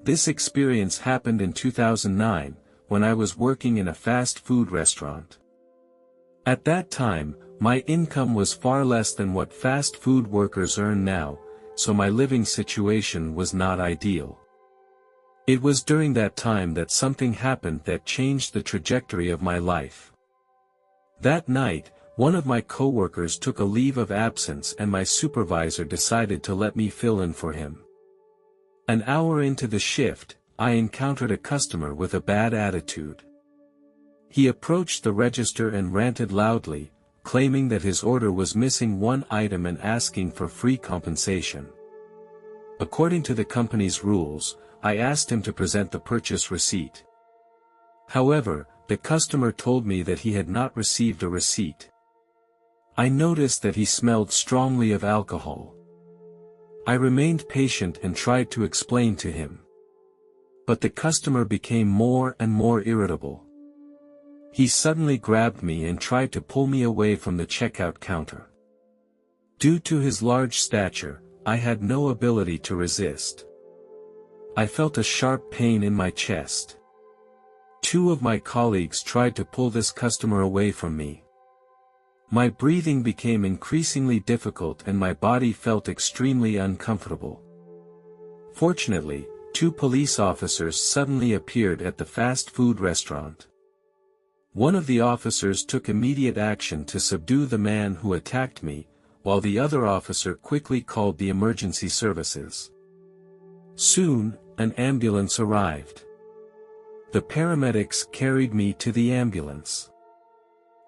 This experience happened in 2009, when I was working in a fast food restaurant. At that time, my income was far less than what fast food workers earn now, so my living situation was not ideal. It was during that time that something happened that changed the trajectory of my life. That night, one of my coworkers took a leave of absence and my supervisor decided to let me fill in for him. An hour into the shift, I encountered a customer with a bad attitude. He approached the register and ranted loudly, claiming that his order was missing one item and asking for free compensation. According to the company's rules, I asked him to present the purchase receipt. However, the customer told me that he had not received a receipt. I noticed that he smelled strongly of alcohol. I remained patient and tried to explain to him. But the customer became more and more irritable. He suddenly grabbed me and tried to pull me away from the checkout counter. Due to his large stature, I had no ability to resist. I felt a sharp pain in my chest. Two of my colleagues tried to pull this customer away from me. My breathing became increasingly difficult and my body felt extremely uncomfortable. Fortunately, two police officers suddenly appeared at the fast food restaurant. One of the officers took immediate action to subdue the man who attacked me, while the other officer quickly called the emergency services. Soon, an ambulance arrived. The paramedics carried me to the ambulance.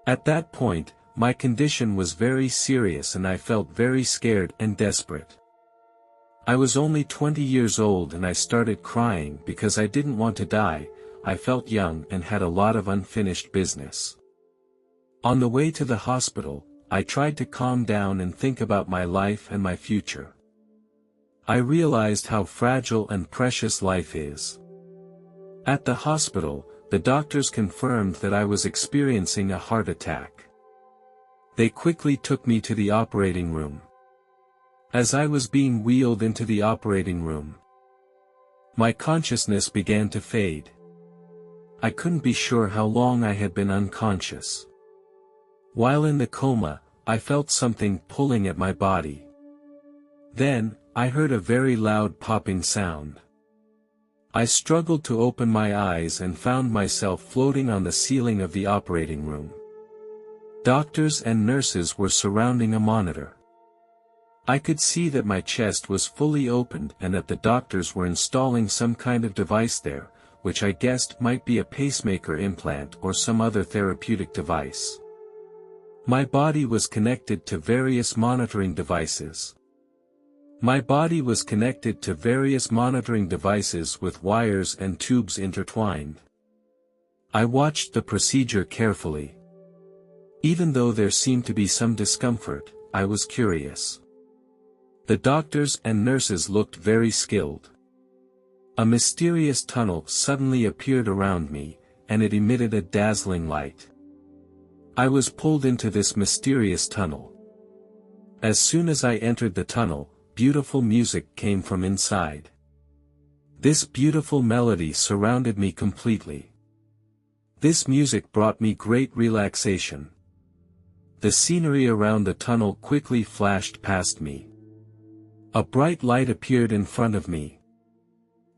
At that point, my condition was very serious and I felt very scared and desperate. I was only 20 years old and I started crying because I didn't want to die. I felt young and had a lot of unfinished business. On the way to the hospital, I tried to calm down and think about my life and my future. I realized how fragile and precious life is. At the hospital, the doctors confirmed that I was experiencing a heart attack. They quickly took me to the operating room. As I was being wheeled into the operating room, my consciousness began to fade. I couldn't be sure how long I had been unconscious. While in the coma, I felt something pulling at my body. Then, I heard a very loud popping sound. I struggled to open my eyes and found myself floating on the ceiling of the operating room. Doctors and nurses were surrounding a monitor. I could see that my chest was fully opened and that the doctors were installing some kind of device there, which I guessed might be a pacemaker implant or some other therapeutic device. My body was connected to various monitoring devices. My body was connected to various monitoring devices with wires and tubes intertwined. I watched the procedure carefully. Even though there seemed to be some discomfort, I was curious. The doctors and nurses looked very skilled. A mysterious tunnel suddenly appeared around me, and it emitted a dazzling light. I was pulled into this mysterious tunnel. As soon as I entered the tunnel, beautiful music came from inside. This beautiful melody surrounded me completely. This music brought me great relaxation. The scenery around the tunnel quickly flashed past me. A bright light appeared in front of me.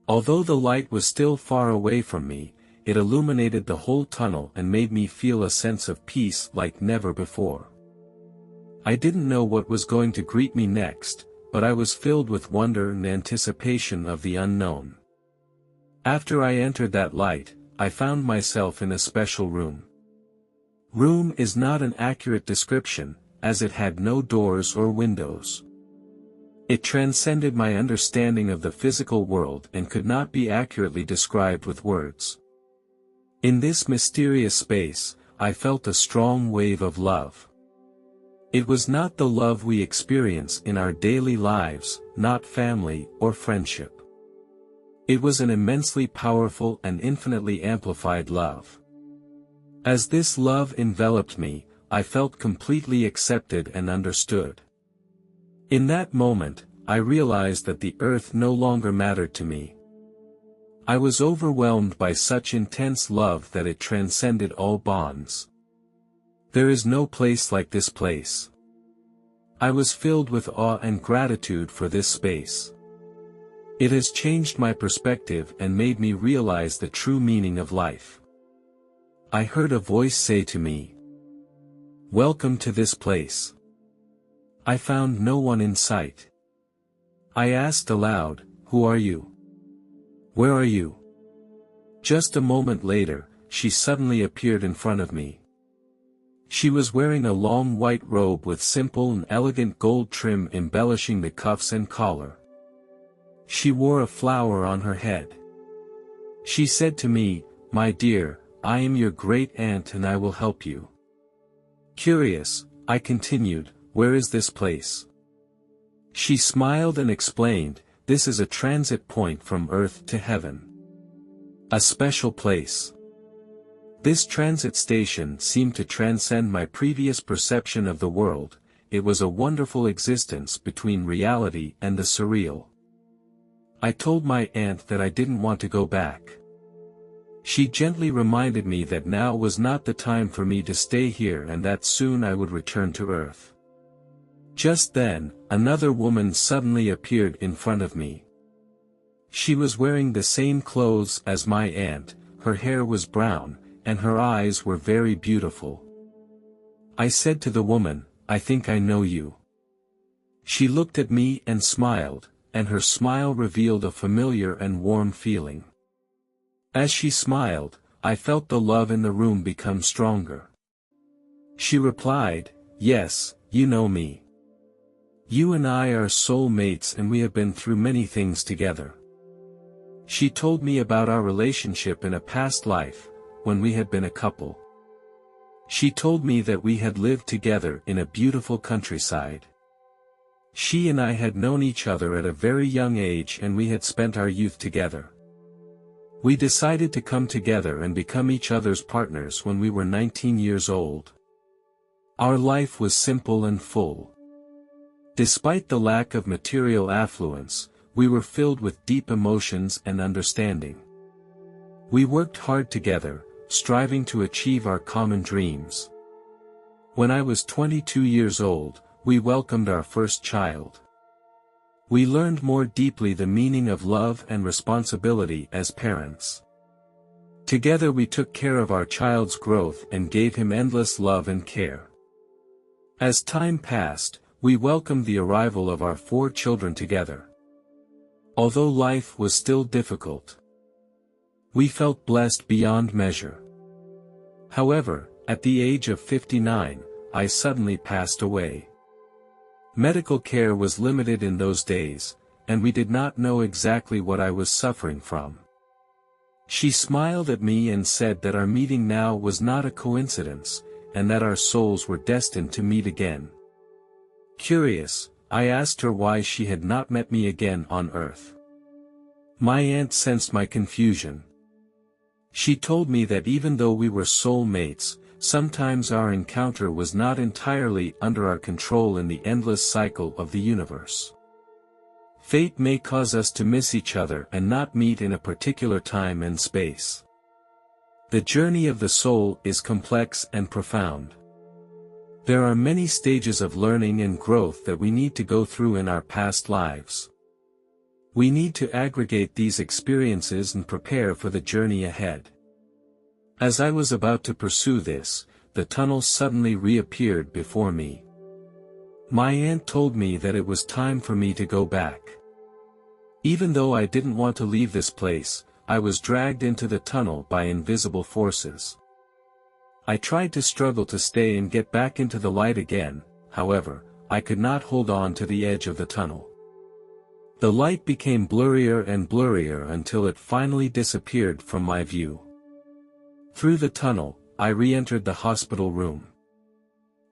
Although the light was still far away from me, it illuminated the whole tunnel and made me feel a sense of peace like never before. I didn't know what was going to greet me next, but I was filled with wonder and anticipation of the unknown. After I entered that light, I found myself in a special room. Room is not an accurate description, as it had no doors or windows. It transcended my understanding of the physical world and could not be accurately described with words. In this mysterious space, I felt a strong wave of love. It was not the love we experience in our daily lives, not family or friendship. It was an immensely powerful and infinitely amplified love. As this love enveloped me, I felt completely accepted and understood. In that moment, I realized that the earth no longer mattered to me. I was overwhelmed by such intense love that it transcended all bonds. There is no place like this place. I was filled with awe and gratitude for this space. It has changed my perspective and made me realize the true meaning of life. I heard a voice say to me, "Welcome to this place." I found no one in sight. I asked aloud, "Who are you? Where are you?" Just a moment later, she suddenly appeared in front of me. She was wearing a long white robe with simple and elegant gold trim embellishing the cuffs and collar. She wore a flower on her head. She said to me, "My dear, I am your great aunt and I will help you." Curious, I continued, "Where is this place?" She smiled and explained, "This is a transit point from earth to heaven. A special place." This transit station seemed to transcend my previous perception of the world. It was a wonderful existence between reality and the surreal. I told my aunt that I didn't want to go back. She gently reminded me that now was not the time for me to stay here and that soon I would return to Earth. Just then, another woman suddenly appeared in front of me. She was wearing the same clothes as my aunt, her hair was brown, and her eyes were very beautiful. I said to the woman, "I think I know you." She looked at me and smiled, and her smile revealed a familiar and warm feeling. As she smiled, I felt the love in the room become stronger. She replied, "Yes, you know me. You and I are soul mates and we have been through many things together." She told me about our relationship in a past life, when we had been a couple. She told me that we had lived together in a beautiful countryside. She and I had known each other at a very young age and we had spent our youth together. We decided to come together and become each other's partners when we were 19 years old. Our life was simple and full. Despite the lack of material affluence, we were filled with deep emotions and understanding. We worked hard together, striving to achieve our common dreams. When I was 22 years old, we welcomed our first child. We learned more deeply the meaning of love and responsibility as parents. Together we took care of our child's growth and gave him endless love and care. As time passed, we welcomed the arrival of our 4 children together. Although life was still difficult, we felt blessed beyond measure. However, at the age of 59, I suddenly passed away. Medical care was limited in those days, and we did not know exactly what I was suffering from. She smiled at me and said that our meeting now was not a coincidence, and that our souls were destined to meet again. Curious, I asked her why she had not met me again on Earth. My aunt sensed my confusion. She told me that even though we were soul mates, sometimes our encounter was not entirely under our control in the endless cycle of the universe. Fate may cause us to miss each other and not meet in a particular time and space. The journey of the soul is complex and profound. There are many stages of learning and growth that we need to go through in our past lives. We need to aggregate these experiences and prepare for the journey ahead. As I was about to pursue this, the tunnel suddenly reappeared before me. My aunt told me that it was time for me to go back. Even though I didn't want to leave this place, I was dragged into the tunnel by invisible forces. I tried to struggle to stay and get back into the light again, however, I could not hold on to the edge of the tunnel. The light became blurrier and blurrier until it finally disappeared from my view. Through the tunnel, I re-entered the hospital room.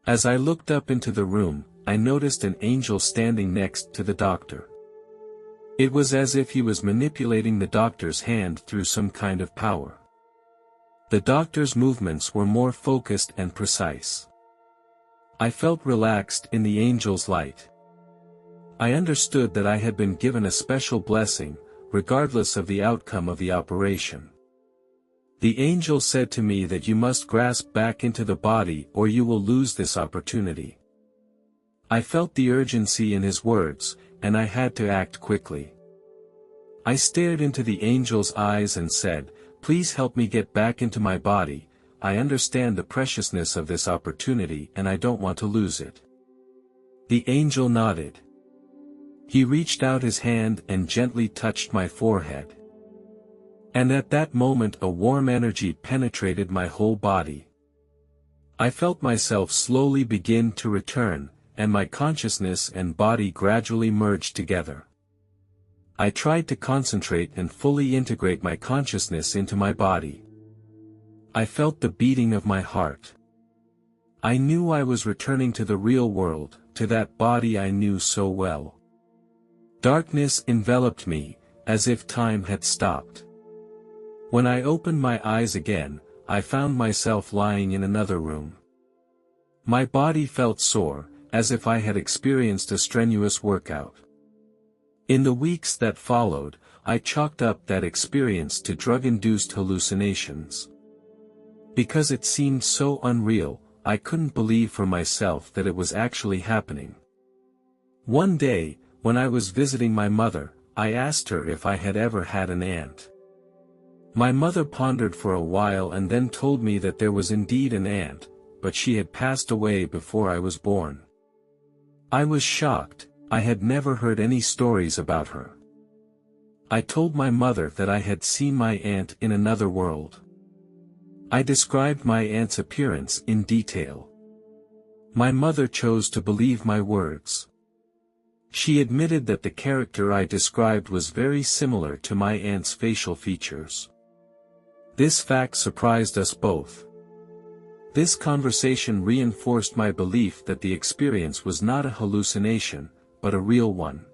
As I looked up into the room, I noticed an angel standing next to the doctor. It was as if he was manipulating the doctor's hand through some kind of power. The doctor's movements were more focused and precise. I felt relaxed in the angel's light. I understood that I had been given a special blessing, regardless of the outcome of the operation. The angel said to me that you must grasp back into the body or you will lose this opportunity. I felt the urgency in his words, and I had to act quickly. I stared into the angel's eyes and said, "Please help me get back into my body. I understand the preciousness of this opportunity and I don't want to lose it." The angel nodded. He reached out his hand and gently touched my forehead. And at that moment a warm energy penetrated my whole body. I felt myself slowly begin to return, and my consciousness and body gradually merged together. I tried to concentrate and fully integrate my consciousness into my body. I felt the beating of my heart. I knew I was returning to the real world, to that body I knew so well. Darkness enveloped me, as if time had stopped. When I opened my eyes again, I found myself lying in another room. My body felt sore, as if I had experienced a strenuous workout. In the weeks that followed, I chalked up that experience to drug-induced hallucinations. Because it seemed so unreal, I couldn't believe for myself that it was actually happening. One day, when I was visiting my mother, I asked her if I had ever had an aunt. My mother pondered for a while and then told me that there was indeed an aunt, but she had passed away before I was born. I was shocked. I had never heard any stories about her. I told my mother that I had seen my aunt in another world. I described my aunt's appearance in detail. My mother chose to believe my words. She admitted that the character I described was very similar to my aunt's facial features. This fact surprised us both. This conversation reinforced my belief that the experience was not a hallucination, but a real one.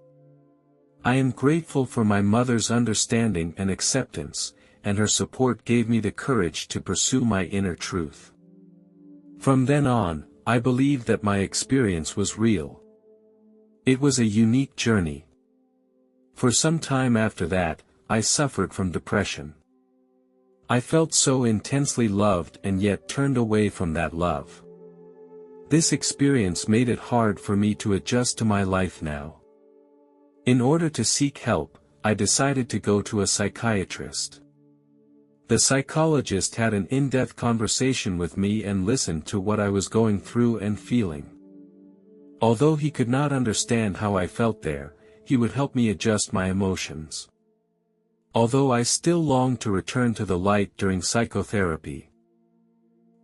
I am grateful for my mother's understanding and acceptance, and her support gave me the courage to pursue my inner truth. From then on, I believed that my experience was real. It was a unique journey. For some time after that, I suffered from depression. I felt so intensely loved and yet turned away from that love. This experience made it hard for me to adjust to my life now. In order to seek help, I decided to go to a psychiatrist. The psychologist had an in-depth conversation with me and listened to what I was going through and feeling. Although he could not understand how I felt there, he would help me adjust my emotions. Although I still longed to return to the light during psychotherapy,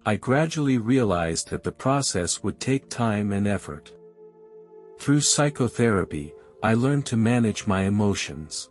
I gradually realized that the process would take time and effort. Through psychotherapy, I learned to manage my emotions.